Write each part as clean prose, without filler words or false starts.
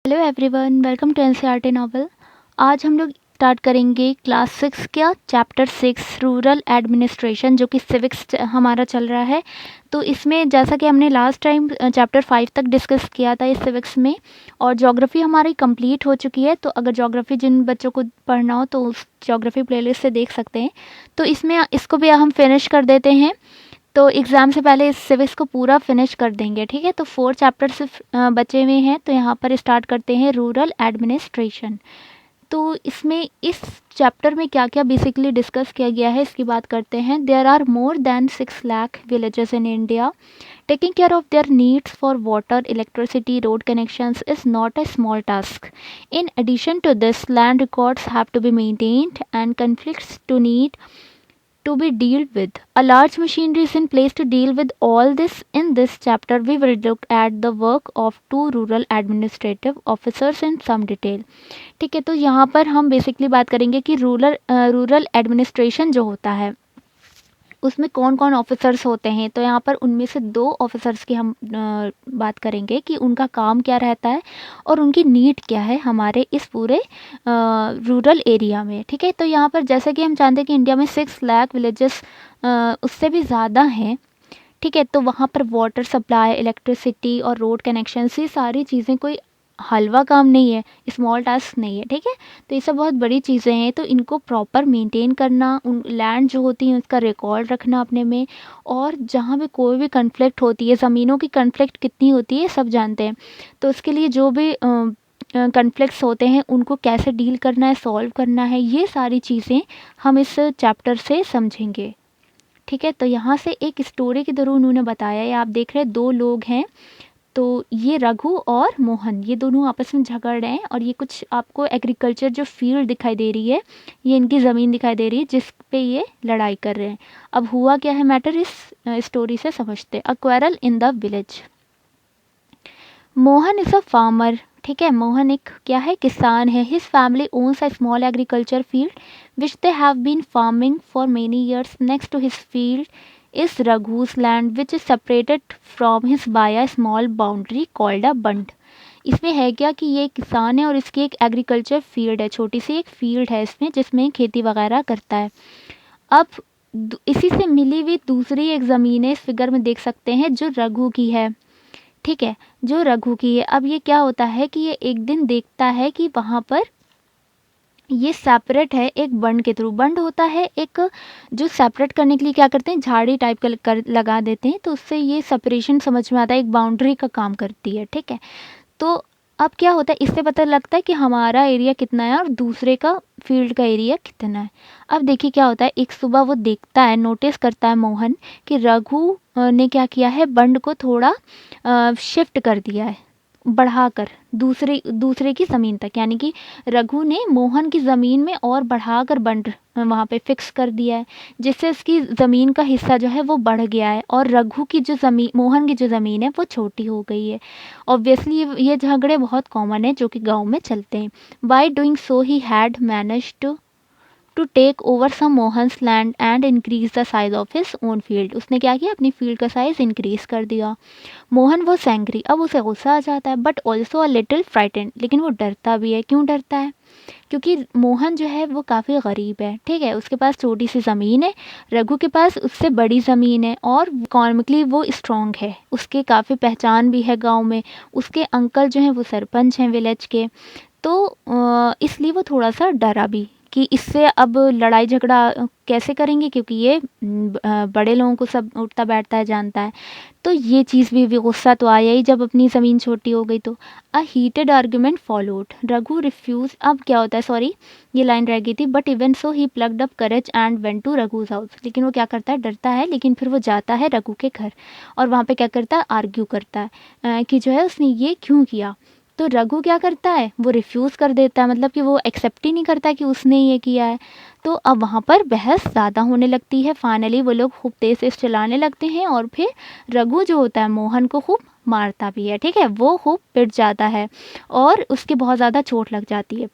Hello everyone, welcome to NCERT novel. आज हम लोग स्टार्ट करेंगे क्लास 6 का चैप्टर 6 रूरल एडमिनिस्ट्रेशन, जो कि सिविक्स हमारा चल रहा है। तो इसमें जैसा कि हमने लास्ट टाइम चैप्टर 5 तक डिस्कस किया था इस सिविक्स में, और ज्योग्राफी हमारी कंप्लीट हो चुकी है। तो अगर ज्योग्राफी जिन बच्चों को पढ़ना हो तो उस ज्योग्राफी प्लेलिस्ट से देख सकते हैं। तो इसमें इसको भी हम फिनिश कर देते हैं, तो एग्ज़ाम से पहले इस सिविक्स को पूरा फिनिश कर देंगे। ठीक है, तो 4 चैप्टर सिर्फ बचे हुए हैं। तो यहाँ पर स्टार्ट करते हैं रूरल एडमिनिस्ट्रेशन। तो इसमें इस चैप्टर में क्या क्या बेसिकली डिस्कस किया गया है इसकी बात करते हैं। There are more than 6 lakh villages in India. Taking care of their needs for water, electricity, road connections is not a small task. In addition to this, land records have to be maintained and conflicts to need to be dealt with. A large machinery is in place to deal with all this. In this chapter, we will look at the work of two rural administrative officers in some detail. ठीक है, तो यहाँ पर हम basically बात करेंगे कि rural administration जो होता है उसमें कौन कौन ऑफिसर्स होते हैं। तो यहाँ पर उनमें से 2 ऑफिसर्स की हम बात करेंगे कि उनका काम क्या रहता है और उनकी नीड क्या है हमारे इस पूरे रूरल एरिया में। ठीक है, तो यहाँ पर जैसे कि हम जानते हैं कि इंडिया में 6 लाख विलेजेस उससे भी ज़्यादा हैं। ठीक है, तो वहाँ पर वाटर सप्लाई, इलेक्ट्रिसिटी और रोड कनेक्शन, ये सारी चीज़ें कोई हलवा काम नहीं है, स्मॉल टास्क नहीं है। ठीक है, तो ये सब बहुत बड़ी चीज़ें हैं। तो इनको प्रॉपर मेंटेन करना, उन लैंड जो होती है उसका रिकॉर्ड रखना अपने में, और जहाँ भी कोई भी कन्फ्लिक्ट होती है, ज़मीनों की कन्फ्लिक्ट कितनी होती है सब जानते हैं। तो उसके लिए जो भी कन्फ्लिक्ट्स होते हैं उनको कैसे डील करना है, सॉल्व करना है, ये सारी चीज़ें हम इस चैप्टर से समझेंगे। ठीक है, तो यहाँ से एक स्टोरी के थ्रू उन्होंने बताया है। आप देख रहे हैं 2 लोग हैं, तो ये रघु और मोहन, ये दोनों आपस में झगड़ रहे हैं। और ये कुछ आपको एग्रीकल्चर जो फील्ड दिखाई दे रही है, ये इनकी ज़मीन दिखाई दे रही है जिस पे ये लड़ाई कर रहे हैं। अब हुआ क्या है मैटर, इस स्टोरी से समझते। A quarrel in the village. Mohan is a farmer. ठीक है, मोहन एक क्या है, किसान है। His family owns a small agriculture field which they have been farming for many years. Next to his field is Raghu's land which is separated from his by a small boundary called a bund. इसमें है क्या कि ये किसान है और इसकी एक एग्रीकल्चर फील्ड है, छोटी सी एक फील्ड है इसमें जिसमें खेती वगैरह करता है। अब इसी से मिली हुई दूसरी एक ज़मीन है, इस फिगर में देख सकते हैं, जो रघु की है। ठीक है, जो रघु की है। अब ये क्या होता है कि ये एक दिन देखता है कि वहाँ पर ये सेपरेट है एक बंड के थ्रू। बंड होता है एक जो सेपरेट करने के लिए क्या करते हैं, झाड़ी टाइप का लगा देते हैं, तो उससे ये सेपरेशन समझ में आता है, एक बाउंड्री का काम करती है। ठीक है, तो अब क्या होता है, इससे पता लगता है कि हमारा एरिया कितना है और दूसरे का फील्ड का एरिया कितना है। अब देखिए क्या होता है, एक सुबह वो देखता है, नोटिस करता है मोहन कि रघु ने क्या किया है, बंड को थोड़ा शिफ्ट कर दिया है, बढ़ाकर दूसरे की ज़मीन तक। यानी कि रघु ने मोहन की ज़मीन में और बढ़ाकर बंड वहाँ पे फिक्स कर दिया है, जिससे इसकी ज़मीन का हिस्सा जो है वो बढ़ गया है और रघु की जो ज़मीन, मोहन की जो ज़मीन है वो छोटी हो गई है। ऑब्वियसली ये झगड़े बहुत कॉमन है जो कि गांव में चलते हैं। By doing so he had managed to take over some Mohan's land and increase the size of his own field. उसने क्या किया, अपनी फील्ड का साइज इंक्रीज कर दिया। मोहन वो एंग्री, अब उसे गुस्सा आ जाता है, but also a little frightened, लेकिन वो डरता भी है। क्यों डरता है, क्योंकि मोहन जो है वो काफ़ी गरीब है। ठीक है, उसके पास छोटी सी ज़मीन है, रघु के पास उससे बड़ी ज़मीन है और इकोनॉमिकली वो स्ट्रॉन्ग है, उसके काफ़ी पहचान भी है गांव में, उसके अंकल जो हैं वो सरपंच हैं विलेज के। तो इसलिए वो थोड़ा सा डरा भी कि इससे अब लड़ाई झगड़ा कैसे करेंगे, क्योंकि ये बड़े लोगों को सब उठता बैठता है, जानता है। तो ये चीज़ भी गुस्सा तो आया ही जब अपनी ज़मीन छोटी हो गई तो। A heated argument followed, Raghu refuse. अब क्या होता है, सॉरी ये लाइन रह गई थी, but even so he plucked up courage and went to Raghu's house. लेकिन वो क्या करता है, डरता है, लेकिन फिर वो जाता है रघु के घर और वहाँ पे क्या करता है, आर्ग्यू करता है कि जो है उसने ये क्यों किया। तो रघु क्या करता है, वो रिफ्यूज़ कर देता है, मतलब कि वो एक्सेप्ट ही नहीं करता कि उसने ये किया है। तो अब वहाँ पर बहस ज़्यादा होने लगती है। फाइनली वो लोग खूब तेज़ तेज़ चलाने लगते हैं और फिर रघु जो होता है मोहन को खूब मारता भी है। ठीक है, वो खूब पिट जाता है और उसके बहुत ज़्यादा चोट लग जाती है।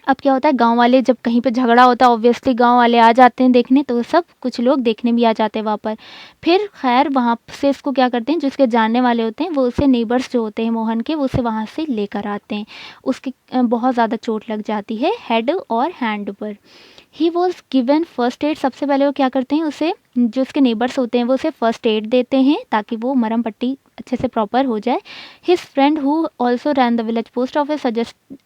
अब क्या होता है, गाँव वाले जब कहीं पे झगड़ा होता है ऑब्वियसली गाँव वाले आ जाते हैं देखने, तो सब कुछ लोग देखने भी आ जाते हैं वहाँ पर। फिर खैर वहाँ से इसको क्या करते हैं, जो इसके जानने वाले होते हैं वो उसे नेबर्स जो होते हैं मोहन के, वो उसे वहाँ से लेकर आते हैं। उसकी बहुत ज़्यादा चोट लग जाती है हेड और हैंड पर। He was given first aid. सबसे पहले वो क्या करते हैं, उसे जो उसके नेबर्स होते हैं वो उसे फर्स्ट एड देते हैं ताकि वो मरहम पट्टी अच्छे से प्रॉपर हो जाए। His friend who also ran the village post office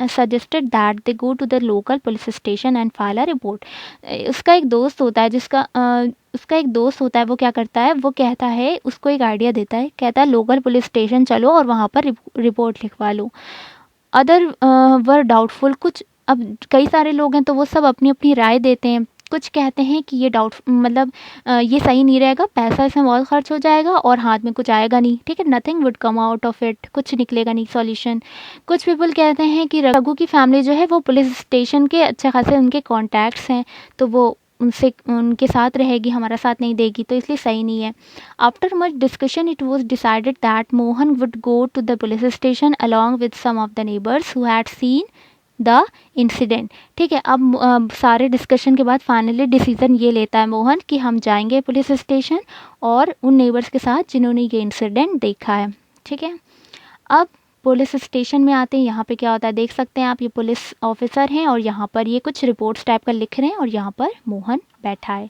suggested that they go to the local police station and file a report. उसका एक दोस्त होता है उसका एक दोस्त होता है, वो क्या करता है, वो कहता है, उसको एक आइडिया देता है, कहता है लोकल पुलिस स्टेशन चलो और वहाँ पर रिपोर्ट लिखवा लो। अदर वर डाउटफुल। कुछ, अब कई सारे लोग हैं तो वो सब अपनी अपनी राय देते हैं। कुछ कहते हैं कि ये मतलब ये सही नहीं रहेगा, पैसा इसमें बहुत खर्च हो जाएगा और हाथ में कुछ आएगा नहीं, ठीक है, nothing would come out of it, कुछ निकलेगा नहीं सॉल्यूशन। कुछ पीपल कहते हैं कि रघु की फैमिली जो है वो पुलिस स्टेशन के अच्छे खासे उनके कॉन्टैक्ट्स हैं, तो वो उनके साथ रहेगी, हमारा साथ नहीं देगी, तो इसलिए सही नहीं है। After much discussion it was decided that Mohan would go to the police station along with some of the neighbours who had seen the incident. ठीक है, अब सारे डिस्कशन के बाद फाइनली डिसीजन ये लेता है मोहन कि हम जाएंगे पुलिस स्टेशन और उन नेबर्स के साथ जिन्होंने ये इंसिडेंट देखा है। ठीक है, अब पुलिस स्टेशन में आते हैं। यहाँ पे क्या होता है देख सकते हैं आप, ये पुलिस ऑफिसर हैं और यहाँ पर ये कुछ रिपोर्ट्स टाइप का लिख रहे हैं और यहाँ पर मोहन बैठा है।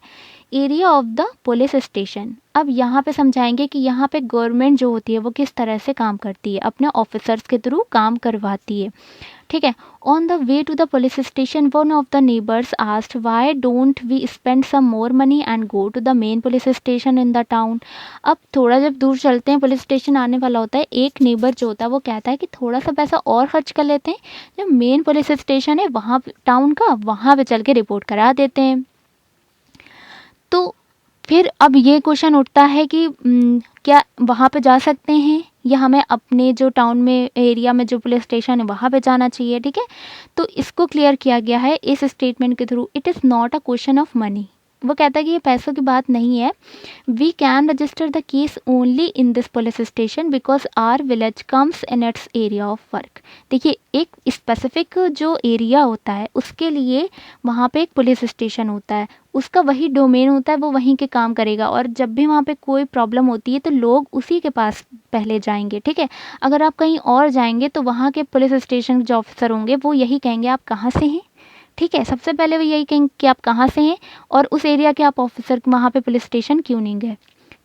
Area of the police station. अब यहाँ पे समझाएंगे कि यहाँ पे गवर्नमेंट जो होती है वो किस तरह से काम करती है, अपने ऑफिसर्स के थ्रू काम करवाती है। ठीक है, on the way to the police station one of the neighbours asked why don't we spend some more money and go to the main police station in the town. अब थोड़ा जब दूर चलते हैं, पुलिस स्टेशन आने वाला होता है, एक नेबर जो होता है वो कहता है कि थोड़ा सा पैसा और खर्च कर लेते हैं, जो मेन पुलिस स्टेशन है वहाँ टाउन का, वहाँ पे चल के रिपोर्ट करा देते हैं। तो फिर अब ये क्वेश्चन उठता है कि क्या वहाँ पे जा सकते हैं या हमें अपने जो टाउन में एरिया में जो पुलिस स्टेशन है वहाँ पे जाना चाहिए। ठीक है, तो इसको क्लियर किया गया है इस स्टेटमेंट के through, it is not a question of money. वो कहता है कि ये पैसों की बात नहीं है। We can register the case only in this police station because our village comes in its area of work. देखिए, एक स्पेसिफिक जो एरिया होता है उसके लिए वहाँ पे एक पुलिस स्टेशन होता है, उसका वही डोमेन होता है, वो वहीं के काम करेगा और जब भी वहाँ पे कोई प्रॉब्लम होती है तो लोग उसी के पास पहले जाएंगे। ठीक है, अगर आप कहीं और जाएंगे तो वहाँ के पुलिस स्टेशन जो ऑफिसर होंगे वो यही कहेंगे आप कहाँ से हैं। ठीक है, सबसे पहले वो यही कहेंगे कि आप कहाँ से हैं और उस एरिया के आप ऑफिसर वहाँ पे पुलिस स्टेशन क्यों नहीं गए।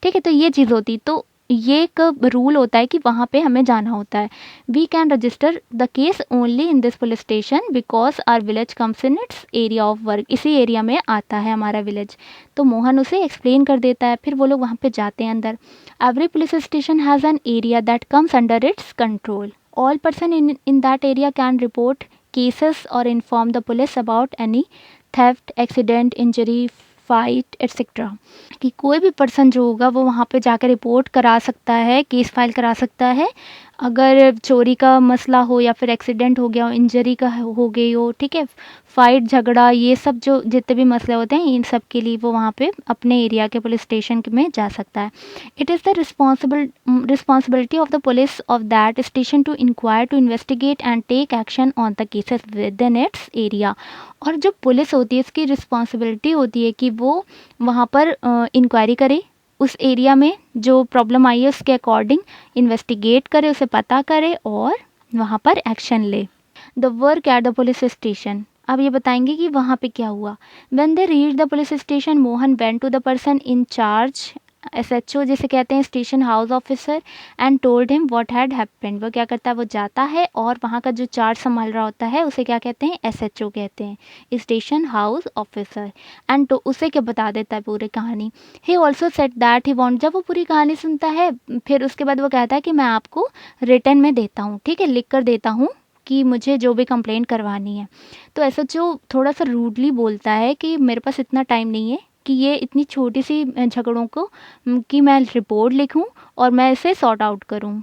ठीक है, तो ये चीज़ होती, तो ये एक रूल होता है कि वहाँ पे हमें जाना होता है। We can register the case only in this police station because our village comes in its area of work. इसी एरिया में आता है हमारा विलेज। तो मोहन उसे एक्सप्लेन कर देता है, फिर वो लोग वहाँ पे जाते हैं अंदर। Every police station has an area that comes under its control. All person in that area can report cases or inform the police about any theft, accident, injury, fight etcetera. कि कोई भी पर्सन जो होगा वो वहाँ पे जाकर report करा सकता है, केस फाइल करा सकता है, अगर चोरी का मसला हो या फिर एक्सीडेंट हो गया हो, इंजरी का हो गई हो, ठीक है, फाइट झगड़ा, ये सब जो जितने भी मसले होते हैं इन सब के लिए वो वहाँ पे अपने एरिया के पुलिस स्टेशन में जा सकता है। It is the responsibility of the police of that station to enquire, to investigate and take action on the cases within its area. और जो पुलिस होती है इसकी रिस्पॉन्सिबिलिटी होती है कि वो वहाँ पर इंक्वायरी करे, उस एरिया में जो प्रॉब्लम आई है उसके अकॉर्डिंग इन्वेस्टिगेट करे, उसे पता करे और वहाँ पर एक्शन ले। The work at the police station. अब ये बताएंगे कि वहाँ पे क्या हुआ। When they reach the police station Mohan went to the person in charge, SHO जिसे कहते हैं station house officer, and told him what had happened. वो क्या करता है, वो जाता है और वहाँ का जो चार्ज संभाल रहा होता है उसे क्या कहते हैं, SHO कहते हैं, स्टेशन हाउस ऑफिसर। एंड तो उसे क्या बता देता है पूरी कहानी। He also set that he want. जब वो पूरी कहानी सुनता है फिर उसके बाद वो कहता है कि मैं आपको रिटर्न में देता हूँ, ठीक है, लिख कर देता हूँ कि मुझे जो भी कंप्लेंट करवानी है। तो SHO थोड़ा सा रूडली बोलता है कि मेरे पास इतना टाइम नहीं है कि ये इतनी छोटी सी झगड़ों को कि मैं रिपोर्ट लिखूं और मैं इसे सॉर्ट आउट करूं।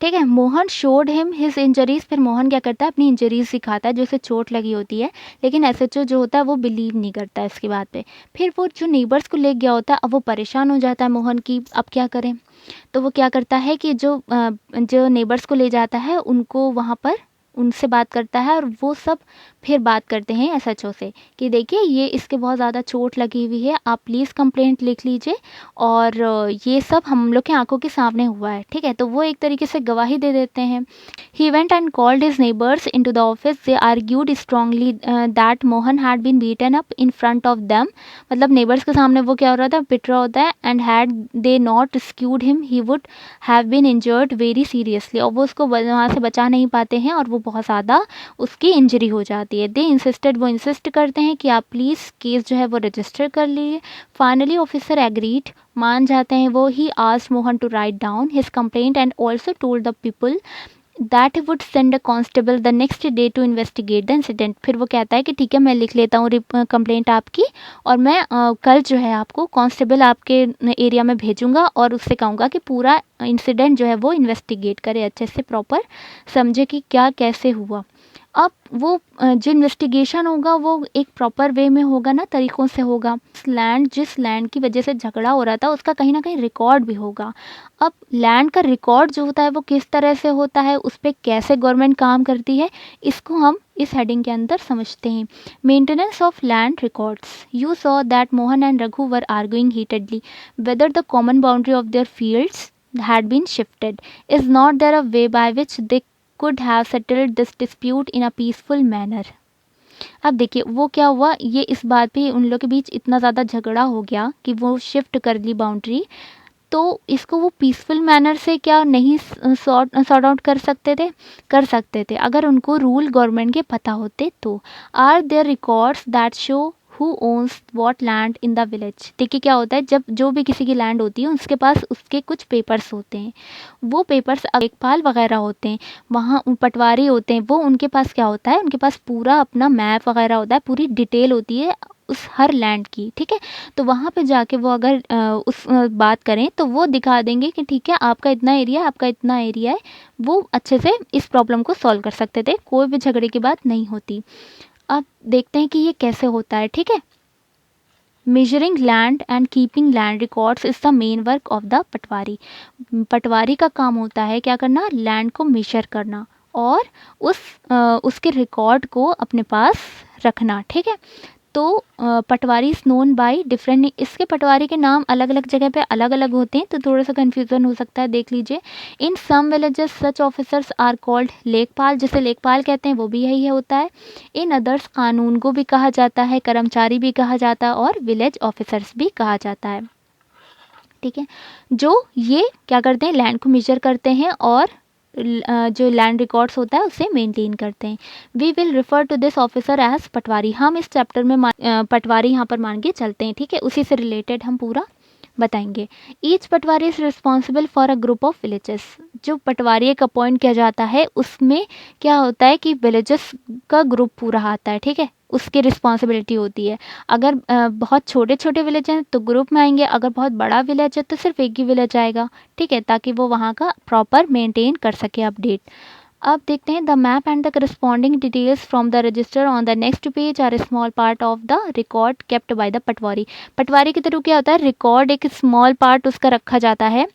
ठीक है, Mohan showed him his injuries. फिर मोहन क्या करता है, अपनी इंजरीज दिखाता है जो उसे चोट लगी होती है, लेकिन SHO जो होता है वो बिलीव नहीं करता है इसकी बात पे। फिर वो जो नेबर्स को ले गया होता है, अब वो परेशान हो जाता है मोहन की अब क्या करें। तो वो क्या करता है कि जो नेबर्स को ले जाता है उनको वहाँ पर उनसे बात करता है और वो सब फिर बात करते हैं एसएचओ से कि देखिए ये इसके बहुत ज़्यादा चोट लगी हुई है, आप प्लीज़ कंप्लेंट लिख लीजिए और ये सब हम लोग की आंखों के सामने हुआ है, ठीक है। तो वो एक तरीके से गवाही दे देते हैं। He went and called his neighbours into the office, they argued strongly that Mohan had been beaten up in front of them. मतलब नेबर्स के सामने वो क्या हो रहा था, पिट रहा होता है, and had they not rescued him he would have been injured very seriously. और वो उसको वहाँ से बचा नहीं पाते हैं और वो बहुत ज़्यादा उसकी इंजरी हो जाती है। दे इंसिस्टेड, वो इंसिस्ट करते हैं कि आप प्लीज़ केस जो है वो रजिस्टर कर लीजिए। फाइनली ऑफिसर एग्रीड, मान जाते हैं वो। He asked Mohan to write down his complaint and also told the people that would send a constable the next day to investigate the incident. फिर वो कहता है कि ठीक है मैं लिख लेता हूँ कंप्लेंट आपकी, और मैं कल जो है आपको कांस्टेबल आपके एरिया में भेजूंगा और उससे कहूँगा कि पूरा इंसिडेंट जो है वो इन्वेस्टिगेट करे, अच्छे से प्रॉपर समझे कि क्या कैसे हुआ। अब वो जो इन्वेस्टिगेशन होगा वो एक प्रॉपर वे में होगा ना, तरीक़ों से होगा। जिस लैंड की वजह से झगड़ा हो रहा था उसका कहीं ना कहीं रिकॉर्ड भी होगा। अब लैंड का रिकॉर्ड जो होता है वो किस तरह से होता है, उस पर कैसे गवर्नमेंट काम करती है, इसको हम इस हेडिंग के अंदर समझते हैं। Maintenance of land records. You saw that Mohan and Raghu were arguing heatedly whether the common boundary of their fields had been shifted. Is not there a way by which they could have settled this dispute in a peaceful manner? अब देखिए वो क्या हुआ, ये इस बात पे उन लोगों के बीच इतना ज़्यादा झगड़ा हो गया कि वो शिफ्ट कर ली बाउंड्री, तो इसको वो पीसफुल मैनर से क्या नहीं सॉर्ट आउट कर सकते थे? कर सकते थे अगर उनको रूल गवर्नमेंट के पता होते तो। Are there records that show who owns what land in the village. देखिए क्या होता है, जब जो भी किसी की लैंड होती है उसके पास उसके कुछ पेपर्स होते हैं, वो पेपर्स लेखपाल वगैरह होते हैं, वहाँ पटवारी होते हैं, वो उनके पास क्या होता है, उनके पास पूरा अपना मैप वगैरह होता है, पूरी डिटेल होती है उस हर लैंड की, ठीक है। तो वहाँ पे जाके वो अगर बात करें तो वो दिखा देंगे कि ठीक है आपका इतना एरिया, आपका इतना एरिया है, वो अच्छे से इस प्रॉब्लम को सॉल्व कर सकते थे, कोई भी झगड़े की बात नहीं होती। अब देखते हैं कि ये कैसे होता है, ठीक है। Measuring land and keeping land records is the main work of the patwari. Patwari का काम होता है क्या करना, लैंड को मेजर करना और उसके रिकॉर्ड को अपने पास रखना, ठीक है। तो पटवारी इज़ नोन बाय डिफरेंट, इसके पटवारी के नाम अलग अलग जगह पे अलग अलग होते हैं, तो थोड़ा सा कन्फ्यूज़न हो सकता है, देख लीजिए। In some villages such officers are called lekhpal, जिसे लेखपाल कहते हैं वो भी यही होता है। इन अदर्स कानून को भी कहा जाता है, कर्मचारी भी कहा जाता है और विलेज ऑफिसर्स भी कहा जाता है, ठीक है। जो ये क्या करते हैं, लैंड को मेजर करते हैं और जो लैंड रिकॉर्ड्स होता है उसे मेंटेन करते हैं। We will refer to this officer as patwari. हम इस चैप्टर में पटवारी यहाँ पर मान के चलते हैं, ठीक है, उसी से रिलेटेड हम पूरा बताएंगे। Each Patwari is responsible for a group of villages. जो पटवारी एक अपॉइंट किया जाता है उसमें क्या होता है कि विलेजेस का ग्रुप पूरा आता है, ठीक है, उसकी रिस्पॉन्सिबिलिटी होती है। अगर बहुत छोटे छोटे विलेज हैं तो ग्रुप में आएंगे, अगर बहुत बड़ा विलेज है तो सिर्फ एक ही विलेज आएगा, ठीक है, ताकि वो वहाँ का प्रॉपर मेंटेन कर सके अपडेट। अब देखते हैं the map and the corresponding details from the register on the next page are small part of the record kept by the patwari. Patwari के थ्रू क्या होता है, रिकॉर्ड एक स्मॉल पार्ट उसका रखा जाता है,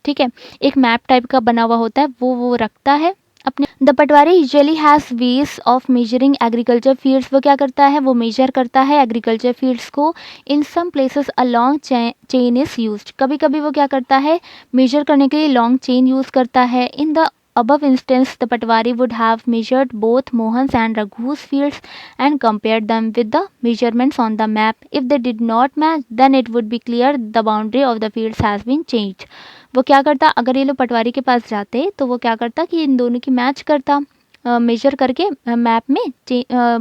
ठीक है, एक मैप टाइप का बना हुआ होता है, वो रखता है अपने। The Patwari usually has ways of measuring agriculture fields. वो क्या करता है, वो मेजर करता है एग्रीकल्चर फील्ड्स को। In some places a long chain is used. कभी कभी वो क्या करता है, मेजर करने के लिए लॉन्ग चेन यूज़ करता है। In the above instance the patwari would have measured both Mohan's and Raghu's fields and compared them with the measurements on the map. If they did not match then it would be clear the boundary of the fields has been changed. वो क्या करता, अगर ये लोग पटवारी के पास जाते तो वो क्या करता कि इन दोनों की मैच करता, मेजर करके मैप में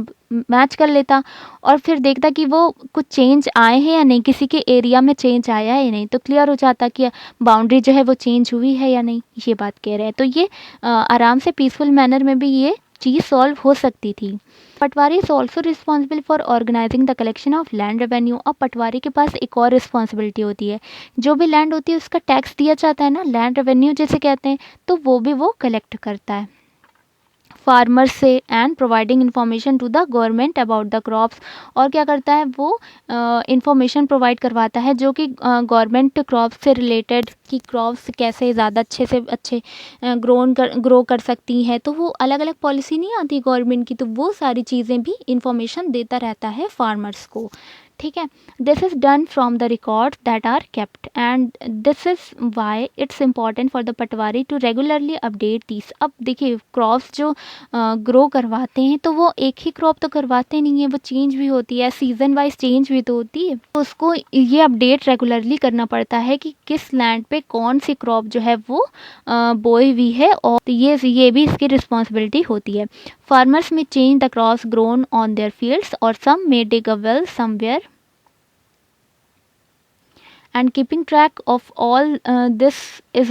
मैच कर लेता और फिर देखता कि वो कुछ चेंज आए हैं या नहीं, किसी के एरिया में चेंज आया है या नहीं, तो क्लियर हो जाता कि बाउंड्री जो है वो चेंज हुई है या नहीं, ये बात कह रहे हैं। तो ये आराम से पीसफुल मैनर में भी ये चीज़ सॉल्व हो सकती थी। Patwari is also responsible for organising the collection of land revenue. अब पटवारी के पास एक और रिस्पॉन्सिबिलिटी होती है, जो भी लैंड होती है उसका टैक्स दिया जाता है ना, लैंड रेवेन्यू जैसे कहते हैं, तो वो भी वो कलेक्ट करता है। फार्मर्स से and providing information to the government about the crops. और क्या करता है वो इंफॉर्मेशन प्रोवाइड करवाता है जो कि गवर्नमेंट क्रॉप्स से रिलेटेड, कि क्रॉप्स कैसे ज़्यादा अच्छे से अच्छे ग्रो कर सकती हैं। तो वो अलग अलग पॉलिसी नहीं आती गवर्नमेंट की, तो वो सारी चीज़ें भी इंफॉर्मेशन देता रहता है फार्मर्स को। ठीक है, this is done from the record that are kept and this is why it's important for the patwari to regularly update this. अब देखिए क्रॉप्स जो ग्रो करवाते हैं तो वो एक ही क्रॉप तो करवाते नहीं है, वो चेंज भी होती है, सीजन वाइज चेंज भी तो होती है। तो उसको ये अपडेट रेगुलरली करना पड़ता है कि किस लैंड पे कौन सी क्रॉप जो है वो बोई हुई है, और ये भी इसकी रिस्पॉन्सिबिलिटी होती है। Farmers may change the crops grown on their fields और some may dig a well somewhere and keeping track of all this is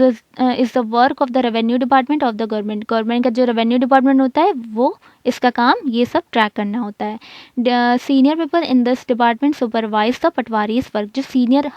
the work of the revenue department of the government का जो revenue department होता है वो इसका काम ये सब ट्रैक करना होता है। Senior people in this department supervise the patwaris work. जो सीनियर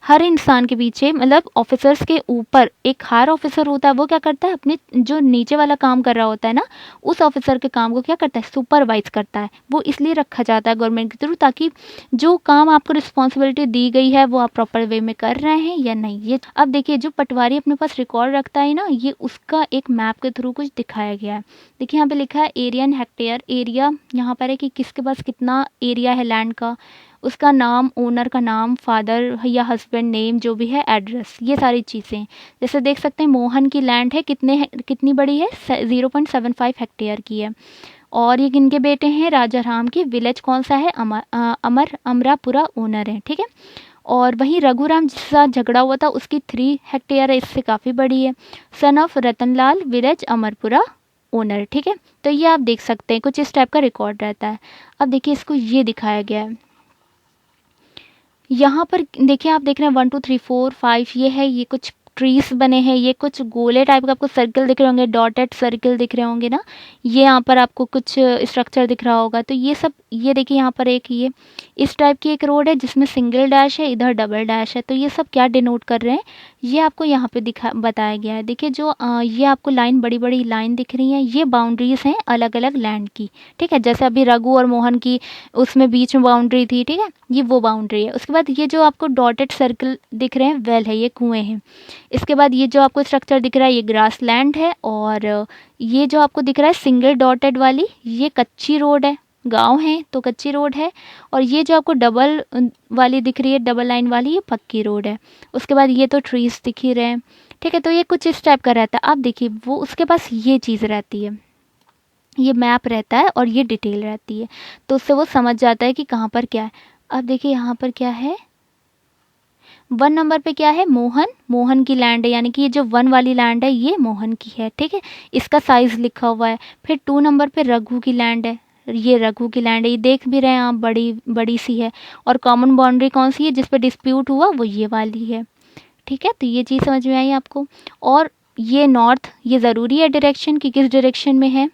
हर इंसान के पीछे मतलब ऑफिसर्स के ऊपर एक हायर ऑफिसर होता है, वो क्या करता है अपने जो नीचे वाला काम कर रहा होता है ना, उस ऑफिसर के काम को क्या करता है सुपरवाइज करता है। वो इसलिए रखा जाता है गवर्नमेंट के थ्रू ताकि जो काम आपको रिस्पॉन्सिबिलिटी दी गई है वो आप प्रॉपर वे में कर रहे हैं या नहीं। ये अब देखिए जो पटवारी अपने पास रिकॉर्ड रखता है ना, ये उसका एक मैप के थ्रू कुछ दिखाया गया है। देखिए यहाँ पे लिखा है एरिया इन हेक्टेयर। एरिया यहाँ पर है कि किसके पास कितना एरिया है लैंड का, उसका नाम, ओनर का नाम, फादर या हस्बैंड नेम जो भी है, एड्रेस, ये सारी चीज़ें। जैसे देख सकते हैं मोहन की लैंड है कितनी बड़ी है 0.75 हेक्टेयर की है। और ये किनके बेटे हैं राजा राम के। विलेज कौन सा है अमरापुरा ओनर है। ठीक है, और वहीं रघुराम जिसके साथ झगड़ा हुआ था उसकी 3 हेक्टेयर है, इससे काफ़ी बड़ी है। Son of Ratanlal village Amarpura owner. ठीक है, तो ये आप देख सकते हैं कुछ इस टाइप का रिकॉर्ड रहता है। अब देखिए इसको ये दिखाया गया है यहाँ पर। देखिए आप देख रहे हैं 1 2 3 4 5 ये है, ये कुछ ट्रीज बने हैं, ये कुछ गोले टाइप का आपको सर्कल दिख रहे होंगे, डॉटेड सर्कल दिख रहे होंगे ना, ये यहाँ पर आपको कुछ स्ट्रक्चर दिख रहा होगा। तो ये सब, ये देखिए यहाँ पर एक ये इस टाइप की एक रोड है जिसमें सिंगल डैश है, इधर डबल डैश है। तो ये सब क्या डिनोट कर रहे हैं ये आपको यहाँ पे बताया गया है। देखिए जो ये आपको लाइन बड़ी बड़ी लाइन दिख रही है, ये बाउंड्रीज हैं अलग अलग लैंड की। ठीक है, जैसे अभी रघु और मोहन की उसमें बीच में बाउंड्री थी। ठीक है, ये वो बाउंड्री है। उसके बाद ये जो आपको डॉटेड सर्कल दिख रहे हैं वेल है, ये कुएँ हैं। इसके बाद ये जो आपको स्ट्रक्चर दिख रहा है ये ग्रास लैंड है, और ये जो आपको दिख रहा है सिंगल डॉटेड वाली ये कच्ची रोड है, गांव है तो कच्ची रोड है। और ये जो आपको डबल वाली दिख रही है डबल लाइन वाली ये पक्की रोड है। उसके बाद ये तो ट्रीज दिख ही रहे हैं। ठीक है, तो ये कुछ इस टाइप का रहता है। आप देखिए वो उसके पास ये चीज़ रहती है, ये मैप रहता है और ये डिटेल रहती है, तो उससे वो समझ जाता है कि कहाँ पर क्या है। अब देखिए यहाँ पर क्या है 1 नंबर पे क्या है मोहन की लैंड है, यानी कि ये जो 1 वाली लैंड है ये मोहन की है। ठीक है, इसका साइज लिखा हुआ है। फिर 2 नंबर पे रघु की लैंड है, ये रघु की लैंड है, ये देख भी रहे हैं आप बड़ी बड़ी सी है। और कॉमन बाउंड्री कौन सी है जिस पे डिस्प्यूट हुआ वो ये वाली है। ठीक है, तो ये चीज़ समझ में आई आपको। और ये नॉर्थ, ये ज़रूरी है डायरेक्शन कि किस डायरेक्शन में है।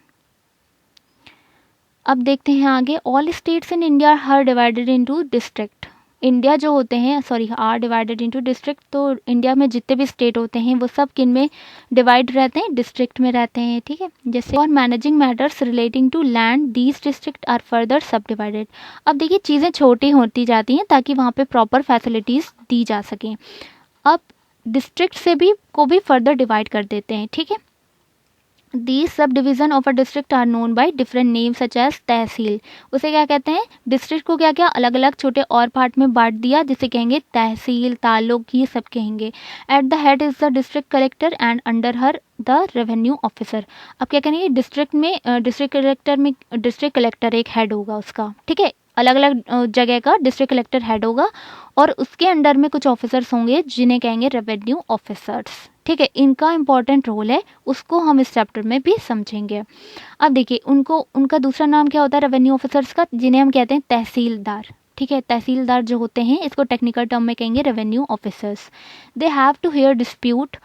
अब देखते हैं आगे। All states in India are divided into district. India जो होते हैं आर डिवाइडेड इनटू डिस्ट्रिक्ट। तो इंडिया में जितने भी स्टेट होते हैं वो सब किन में डिवाइड रहते हैं, डिस्ट्रिक्ट में रहते हैं। ठीक है, जैसे और managing matters relating to land these district are further subdivided. अब देखिए चीज़ें छोटी होती जाती हैं ताकि वहाँ पे प्रॉपर फैसिलिटीज़ दी जा सकें। अब डिस्ट्रिक्ट से भी को भी फर्दर डिवाइड कर देते हैं। ठीक है, These subdivision of a district are known by different names such as तहसील। उसे क्या कहते हैं, डिस्ट्रिक्ट को क्या क्या अलग अलग छोटे और पार्ट में बांट दिया जिसे कहेंगे तहसील, ताल्लुक, ये सब कहेंगे। At the head is the district collector and under her the revenue officer. अब क्या करेंगे डिस्ट्रिक्ट में डिस्ट्रिक्ट कलेक्टर एक हेड होगा उसका। ठीक है, अलग अलग जगह का डिस्ट्रिक्ट कलेक्टर हेड होगा और उसके अंडर में कुछ ऑफिसर्स होंगे जिन्हें कहेंगे रेवेन्यू ऑफिसर्स। ठीक है, इनका इंपॉर्टेंट रोल है, उसको हम इस चैप्टर में भी समझेंगे। अब देखिए उनका दूसरा नाम क्या होता है रेवेन्यू ऑफिसर्स का, जिन्हें हम कहते हैं तहसीलदार। ठीक है, तहसीलदार जो होते हैं इसको टेक्निकल टर्म में कहेंगे revenue officers. They have to hear dispute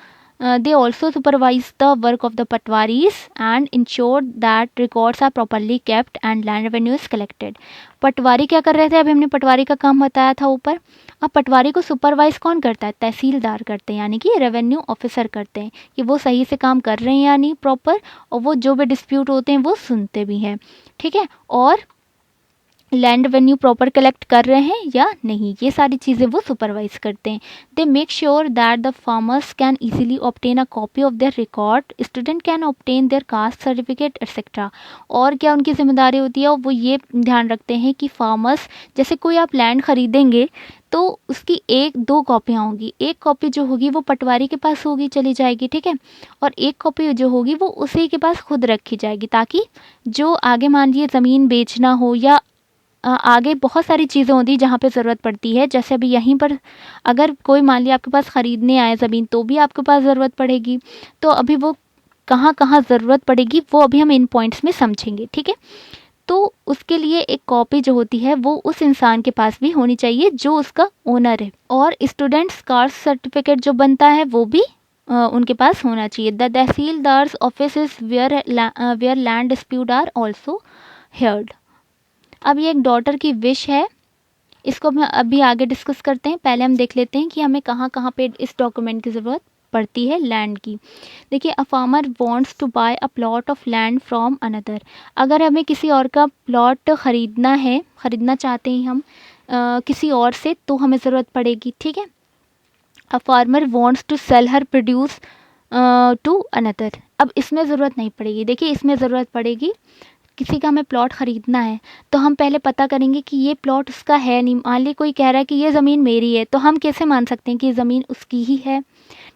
They also supervise the work of the patwaris and ensure that records are properly kept and land revenue is collected. पटवारी क्या कर रहे थे? अभी हमने पटवारी का काम बताया था ऊपर. अब पटवारी को सुपरवाइज कौन करता है? तहसीलदार करते हैं, यानी कि रेवेन्यू ऑफिसर करते हैं कि वो सही से काम कर रहे हैं या नहीं प्रॉपर, और वो जो भी डिस्प्यूट होते हैं वो सुनते भी हैं. ठीक है, और लैंड रेवेन्यू प्रॉपर कलेक्ट कर रहे हैं या नहीं, ये सारी चीज़ें वो सुपरवाइज करते हैं. They make sure that the farmers can easily obtain a copy of their record, student can obtain their caste certificate etcetera. और क्या उनकी जिम्मेदारी होती है? वो ये ध्यान रखते हैं कि फार्मर्स, जैसे कोई आप लैंड खरीदेंगे तो उसकी 1-2 कॉपियाँ होंगी. एक कॉपी जो होगी वो पटवारी के पास होगी, चली जाएगी. ठीक है, और एक कॉपी जो होगी वो उसी के पास खुद रखी जाएगी, ताकि जो आगे मान लीजिए ज़मीन बेचना हो या आगे बहुत सारी चीज़ें होती हैं जहाँ पे ज़रूरत पड़ती है. जैसे अभी यहीं पर अगर कोई मान लिया आपके पास ख़रीदने आए ज़मीन, तो भी आपके पास ज़रूरत पड़ेगी. तो अभी वो कहाँ कहाँ ज़रूरत पड़ेगी वो अभी हम इन पॉइंट्स में समझेंगे. ठीक है, तो उसके लिए एक कॉपी जो होती है वो उस इंसान के पास भी होनी चाहिए जो उसका ओनर है. और स्टूडेंट्स कास्ट सर्टिफिकेट जो बनता है वो भी उनके पास होना चाहिए. The tehsildar's office is where land dispute are also heard. अब ये एक डॉटर की विश है, इसको हम अभी आगे डिस्कस करते हैं. पहले हम देख लेते हैं कि हमें कहाँ कहाँ पे इस डॉक्यूमेंट की ज़रूरत पड़ती है लैंड की. देखिए, a farmer wants to buy a plot of land from another. अगर हमें किसी और का प्लॉट ख़रीदना चाहते हैं हम किसी और से, तो हमें ज़रूरत पड़ेगी. ठीक है, a farmer wants to sell her produce to another. अब इसमें ज़रूरत नहीं पड़ेगी. देखिए, इसमें ज़रूरत पड़ेगी, किसी का हमें प्लॉट ख़रीदना है तो हम पहले पता करेंगे कि ये प्लॉट उसका है नहीं. मान ली कोई कह रहा है कि ये ज़मीन मेरी है, तो हम कैसे मान सकते हैं कि ये ज़मीन उसकी ही है?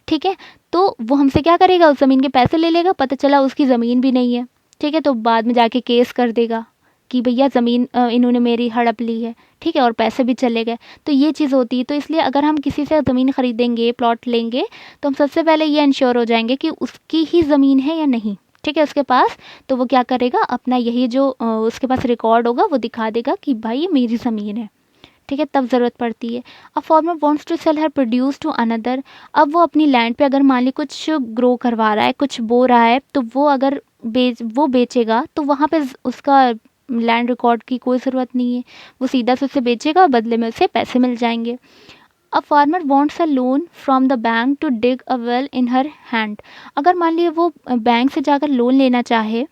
ठीक है, तो वो हमसे क्या करेगा? उस ज़मीन के पैसे ले लेगा. पता चला उसकी ज़मीन भी नहीं है. ठीक है, तो बाद में जाके केस कर देगा कि भैया ज़मीन इन्होंने मेरी हड़प ली है. ठीक है, और पैसे भी चले गए. तो ये चीज़ होती है. तो इसलिए अगर हम किसी से ज़मीन ख़रीदेंगे, प्लॉट लेंगे, तो हम सबसे पहले ये इंश्योर हो जाएंगे कि उसकी ही ज़मीन है या नहीं. ठीक है, उसके पास, तो वो क्या करेगा? अपना यही जो उसके पास रिकॉर्ड होगा वो दिखा देगा कि भाई ये मेरी ज़मीन है. ठीक है, तब ज़रूरत पड़ती है. A farmer wants to sell her produce to another. अब वो अपनी लैंड पे अगर मान ली कुछ ग्रो करवा रहा है, कुछ बो रहा है, तो वो अगर बेचेगा तो वहाँ पे उसका लैंड रिकॉर्ड की कोई ज़रूरत नहीं है. वो सीधा से उसे बेचेगा, बदले में उसे पैसे मिल जाएंगे. A farmer wants a loan from the bank to dig a well in her hand. अगर मान लीजिए वो बैंक से जाकर लोन लेना चाहे,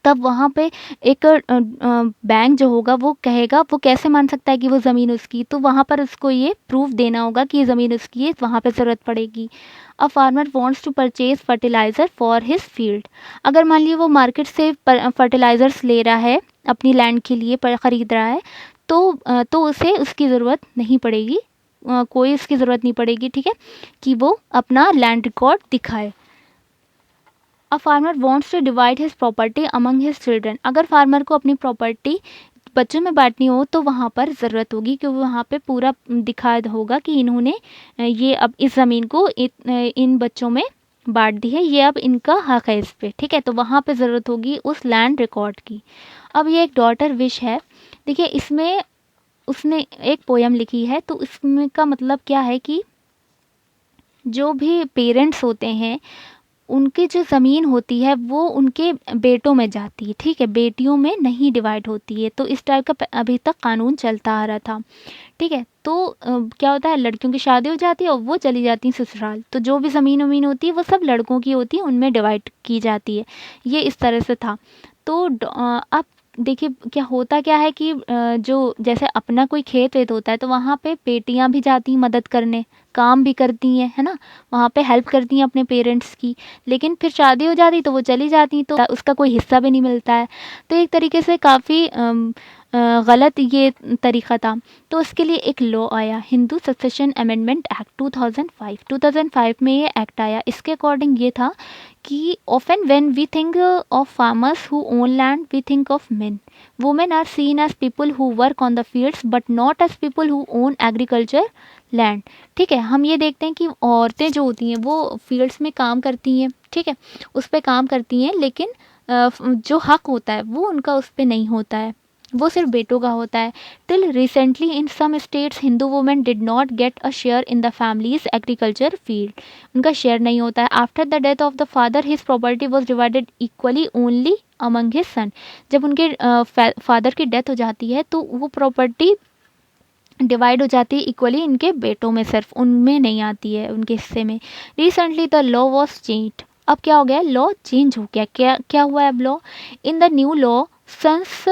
तब वहाँ पे एक बैंक जो होगा वो कहेगा, वो कैसे मान सकता है कि वो ज़मीन उसकी? तो वहाँ पर उसको ये प्रूफ देना होगा कि ये ज़मीन उसकी है, वहाँ पे ज़रूरत पड़ेगी. A farmer wants to purchase fertiliser for his field. अगर मान लीजिए वो मार्केट से फर्टिलाइज़र्स ले रहा है, अपनी लैंड के लिए ख़रीद रहा है, तो उसे उसकी ज़रूरत नहीं पड़ेगी. कोई उसकी ज़रूरत नहीं पड़ेगी. ठीक है, कि वो अपना लैंड रिकॉर्ड दिखाए. A farmer wants to divide his property among his children. अगर फार्मर को अपनी प्रॉपर्टी बच्चों में बांटनी हो, तो वहाँ पर ज़रूरत होगी कि वहाँ पे पूरा दिखा होगा कि इन्होंने ये अब इस ज़मीन को इन बच्चों में बांट दी है, ये अब इनका हक है इस पे. ठीक है, तो वहाँ पे ज़रूरत होगी उस लैंड रिकॉर्ड की. अब ये एक डॉटर विश है. देखिए, इसमें उसने एक पोयम लिखी है, तो इसमें का मतलब क्या है कि जो भी पेरेंट्स होते हैं, उनकी जो ज़मीन होती है वो उनके बेटों में जाती है. ठीक है, बेटियों में नहीं डिवाइड होती है. तो इस टाइप का अभी तक कानून चलता आ रहा था. ठीक है, तो क्या होता है, लड़कियों की शादी हो जाती है और वो चली जाती हैं ससुराल, तो जो भी ज़मीन वमीन होती है वो सब लड़कों की होती है, उनमें डिवाइड की जाती है. ये इस तरह से था. तो अब देखिए, क्या है कि जो जैसे अपना कोई खेत वेत होता है, तो वहाँ पे बेटियाँ भी जाती हैं मदद करने, काम भी करती हैं, है ना, वहाँ पे हेल्प करती हैं अपने पेरेंट्स की. लेकिन फिर शादी हो जाती तो वो चली जाती, तो उसका कोई हिस्सा भी नहीं मिलता है. तो एक तरीके से काफ़ी गलत ये तरीक़ा था. तो उसके लिए एक लॉ आया, हिंदू सक्सेशन अमेंडमेंट एक्ट 2005 में ये एक्ट आया. इसके अकॉर्डिंग ये था कि often when we think of farmers who own land, we think of men. Women are seen as people who work on the fields but not as people who own agriculture land. ठीक है, हम ये देखते हैं कि औरतें जो होती हैं वो फील्ड्स में काम करती हैं. ठीक है, उस पर काम करती हैं, लेकिन जो हक होता है वो उनका उस पर नहीं होता है. वो सिर्फ बेटों का होता है। Till recently in some states Hindu women did not get a share in the family's agriculture field, उनका शेयर नहीं होता है। After the death of the father his property was divided equally only among his son, जब उनके father की death हो जाती है तो वो प्रॉपर्टी डिवाइड हो जाती है इक्वली इनके बेटों में, सिर्फ उनमें नहीं आती है, उनके हिस्से में। Recently the law was changed, अब क्या हो गया, लॉ चेंज हो गया। क्या क्या हुआ है अब law, in the new law sons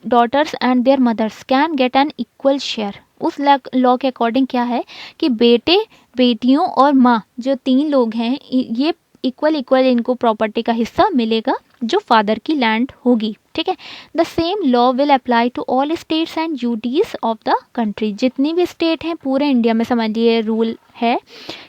daughters and their mothers can get an equal share. उस लॉ के अकॉर्डिंग क्या है कि बेटे बेटियों और माँ जो तीन लोग हैं ये इक्वल इक्वल इनको प्रॉपर्टी का हिस्सा मिलेगा जो फादर की लैंड होगी, ठीक है। The same law will apply to all states and UTs of the country, जितनी भी स्टेट हैं पूरे इंडिया में समझिए रूल है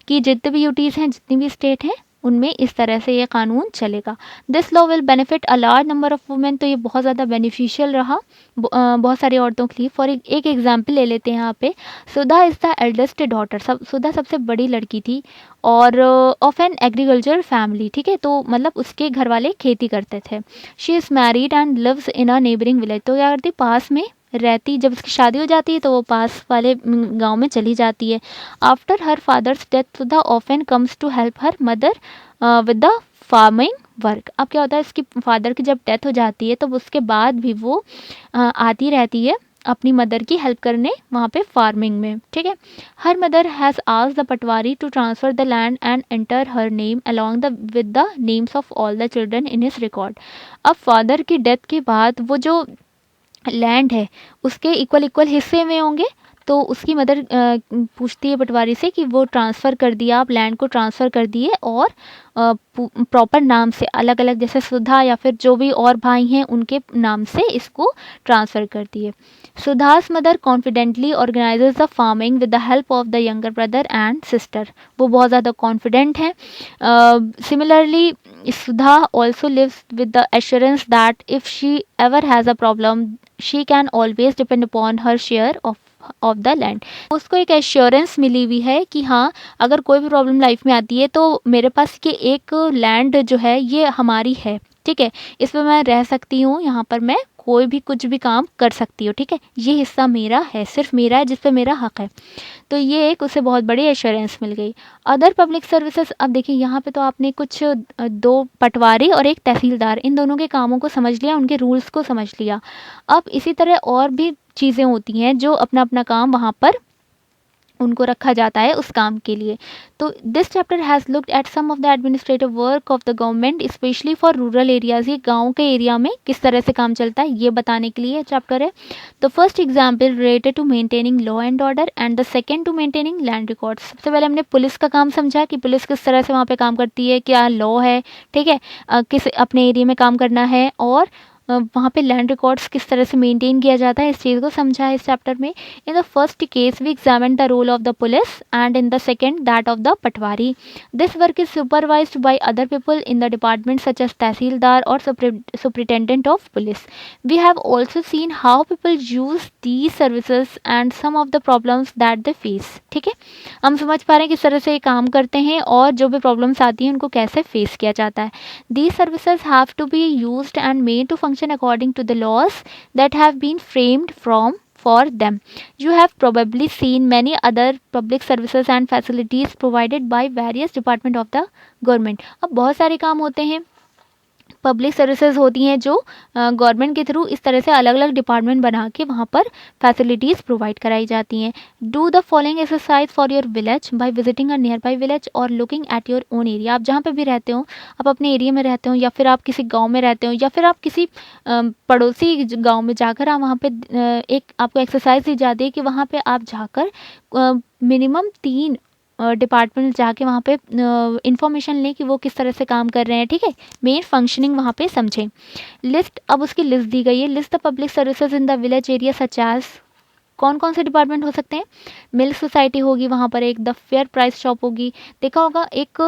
कि जितने भी यूटीज हैं जितनी भी स्टेट हैं उनमें इस तरह से ये कानून चलेगा। This law will benefit a large number of women, तो ये बहुत ज़्यादा बेनिफिशियल रहा बहुत सारी औरतों के लिए। फॉर एक एग्जाम्पल ले लेते हैं यहाँ पे, सुधा इज़ द एल्डेस्ट डॉटर, सुधा सबसे बड़ी लड़की थी और ऑफ एन एग्रीकल्चर फैमिली, ठीक है, तो मतलब उसके घर वाले खेती करते थे। She is married and lives in a neighbouring village, तो क्या करती पास में रहती, जब उसकी शादी हो जाती है तो वो पास वाले गांव में चली जाती है। After her father's death Sudha often comes to help her mother with the farming work. अब क्या होता है, इसकी फादर की जब डेथ हो जाती है तो उसके बाद भी वो आती रहती है अपनी मदर की हेल्प करने वहाँ पे फार्मिंग में, ठीक है। Her mother has asked the patwari to transfer the land and enter her name along the with the names of all the children in his record. अब फादर की डेथ के बाद वो जो लैंड है उसके इक्वल इक्वल हिस्से में होंगे, तो उसकी मदर पूछती है पटवारी से कि वो ट्रांसफ़र कर दिया, आप लैंड को ट्रांसफ़र कर दिए और प्रॉपर नाम से अलग अलग, जैसे सुधा या फिर जो भी और भाई हैं उनके नाम से इसको ट्रांसफ़र कर दिए। Sudha's mother confidently organises the farming with the help of the younger brother and sister, वो बहुत ज़्यादा कॉन्फिडेंट हैं। Similarly Sudha also lives with the assurance that if she ever has a problem she can always depend upon her share of the land. उसको एक assurance मिली हुई है कि हाँ अगर कोई भी प्रॉब्लम लाइफ में आती है तो मेरे पास ये एक लैंड जो है ये हमारी है, ठीक है, इस पर मैं रह सकती हूँ, यहाँ पर मैं कोई भी कुछ भी काम कर सकती हूँ, ठीक है, ये हिस्सा मेरा है, सिर्फ मेरा है जिस पे मेरा हक है। तो ये एक उसे बहुत बड़ी एश्योरेंस मिल गई। अदर पब्लिक सर्विसेज, अब देखिए यहाँ पे तो आपने कुछ दो पटवारी और एक तहसीलदार इन दोनों के कामों को समझ लिया, उनके रूल्स को समझ लिया। अब इसी तरह और भी चीज़ें होती हैं जो अपना अपना काम वहाँ पर उनको रखा जाता है उस काम के लिए। तो this chapter has looked at some of the administrative work of the government specially for rural areas, ये गाँव के एरिया में किस तरह से काम चलता है ये बताने के लिए चैप्टर है। The first example related to maintaining law and order and the second to maintaining land records. सबसे पहले हमने पुलिस का काम समझा कि पुलिस किस तरह से वहाँ पे काम करती है, क्या लॉ है, ठीक है, किस अपने एरिया में काम करना है, और वहाँ पे लैंड रिकॉर्ड्स किस तरह से मेंटेन किया जाता है, इस चीज़ को समझा है इस चैप्टर में। In the first case we examine the role of the police and in the second that of the patwari. This work is supervised by other people in the department such as tehsildar और superintendent of police. We have also seen how people use these services and some of the problems that they face, ठीक है, हम समझ पा रहे हैं किस तरह से ये काम करते हैं और जो भी प्रॉब्लम्स आती हैं उनको कैसे फेस किया जाता है। These services have to be used and made to function according to the laws that have been framed for them. You have probably seen many other public services and facilities provided by various department of the government. अब बहुत सारे काम होते हैं, public services होती हैं जो government के थ्रू इस तरह से अलग अलग डिपार्टमेंट बना के वहाँ पर फैसिलिटीज़ प्रोवाइड कराई जाती हैं। Do the following exercise for your village by visiting a nearby village और looking at your own area. आप जहाँ पे भी रहते हो, आप अपने एरिया में रहते हो या फिर आप किसी गाँव में रहते हो या फिर आप किसी पड़ोसी गाँव में जाकर आप वहाँ पर एक आपको एक्सरसाइज दी जाती है कि वहाँ पर आप जाकर मिनिमम 3 डिपार्टमेंट जाके वहाँ पे इंफॉर्मेशन लें कि वो किस तरह से काम कर रहे हैं, ठीक है, मेन फंक्शनिंग वहाँ पे समझें। लिस्ट, अब उसकी लिस्ट दी गई है। List the public services in the village area such as, कौन कौन से डिपार्टमेंट हो सकते हैं, मिल्क सोसाइटी होगी वहाँ पर, एक द फेयर प्राइस शॉप होगी, देखा होगा एक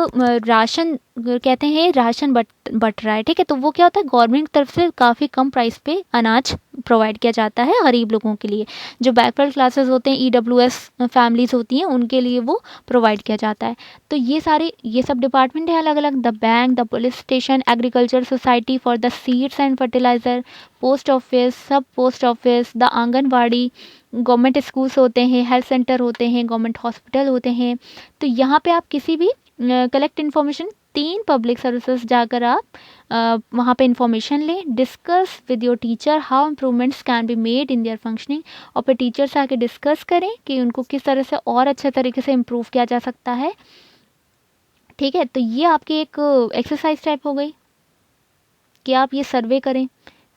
राशन कहते हैं राशन बट रहा है, ठीक है, तो वो क्या होता है गवर्नमेंट की तरफ से काफ़ी कम प्राइस पे अनाज प्रोवाइड किया जाता है गरीब लोगों के लिए। जो बैकवर्ड क्लासेस होते हैं, EWS फैमिलीज़ होती हैं, उनके लिए वो प्रोवाइड किया जाता है। तो ये सब डिपार्टमेंट है अलग अलग, the bank, the police station, agriculture society for the seeds and fertiliser, post office, sub post office, the anganwadi, government schools होते हैं, हेल्थ सेंटर होते हैं, गवर्नमेंट हॉस्पिटल होते हैं। तो यहाँ पे आप किसी भी कलेक्ट इन्फॉर्मेशन, 3 पब्लिक सर्विसेज जाकर आप वहाँ पे इंफॉर्मेशन लें, discuss with your teacher how improvements can be made in their functioning, और फिर टीचर से आके डिस्कस करें कि उनको किस तरह से और अच्छे तरीके से इम्प्रूव किया जा सकता है। ठीक है, तो ये आपकी एक एक्सरसाइज टाइप हो गई कि आप ये सर्वे करें।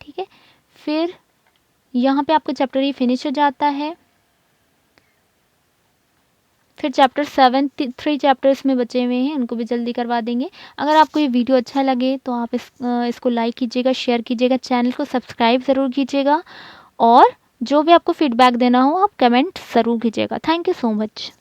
ठीक है, फिर यहाँ पे आपका चैप्टर ये फिनिश हो जाता है। फिर चैप्टर 7, 3 चैप्टर्स में बचे हुए हैं, उनको भी जल्दी करवा देंगे। अगर आपको ये वीडियो अच्छा लगे तो आप इसको लाइक कीजिएगा, शेयर कीजिएगा, चैनल को सब्सक्राइब ज़रूर कीजिएगा, और जो भी आपको फीडबैक देना हो आप कमेंट ज़रूर कीजिएगा। Thank you so much.